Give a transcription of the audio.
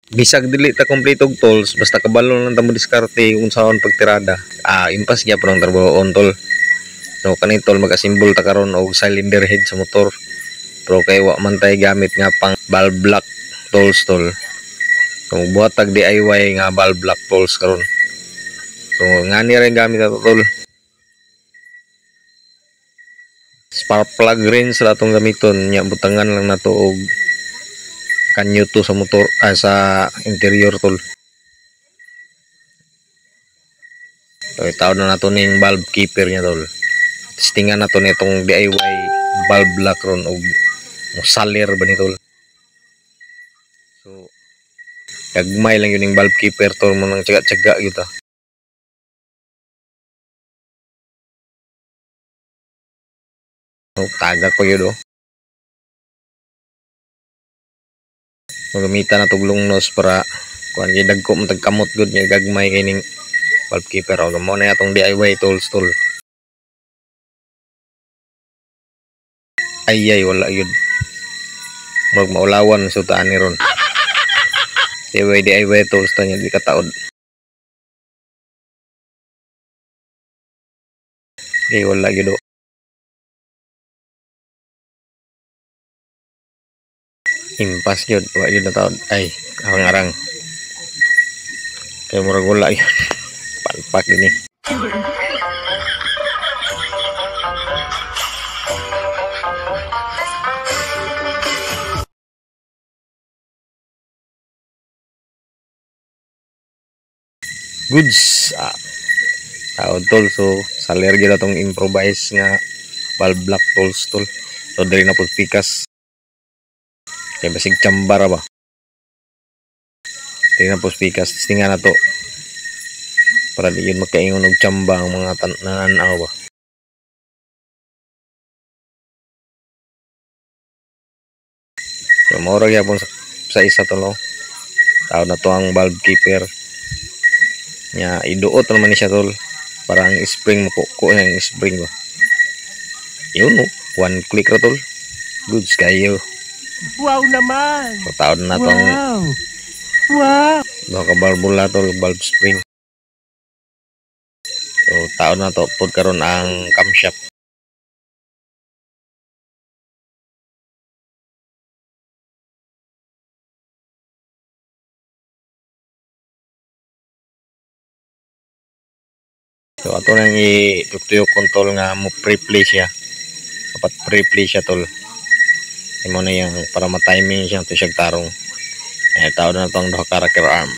bisag dili ta kompleto og tools basta kabalo lang ta mo diskarte kung saan pagtirada. Impas gyapon ang trabaho on tol. So kani tol mag-assemble ta karon og cylinder head sa motor. Pero kay wa man tay gamit nga pang valve block tools tol. So buhat tag DIY nga valve block tools karon. So ngani rin gamit ato tol. Spark plug rin sa atong gamiton nya butangan lang nato og kanyo to sa motor sa interior tol. So itaw na nato ning valve keeper nya tol. Testingan nato nitong DIY valve block ron og salir ba ni tol. So gagmay lang yun ning valve keeper tol mo nang tiyaga-tiyaga gyud ta. Tagak pa yun magamitan na tuglong nos para kuan gyud dagko man tagkamot gud nya gagmay kay ning valve keeper o mo na atong DIY tools tol. Ay wala yun mag maulawan sa taan ni ron. DIY tools ta nya di kataod. Okay, wala yun impas yun wala yun na taon ay arang-arang kaya murag wala yun palpak yun eh. Goods taon tol so saler gyud atong improvise nga valve block tools tol. So diri na pud pikas kay basig chambar ba diri na pud pikas testingan na to para di yun magkaingon og chamba ang mga nananaw ba. So mao ra gyapon sa isa to no taon na to ang valve keeper nya iduot naman ni siya tol para ang spring makuko ang spring ba yun no one click ra tol goods kayo. Wow naman. So taon na tong Wow. ka barbula tol valve spring. So taon na to pud karon ang camshaft. So ato nang i-tuyok control nga mo pre-play siya. Dapat pre-play siya tol. Imo na yang para ma-timing siya to siya tarong. Taon na tong duha ka rocker arm.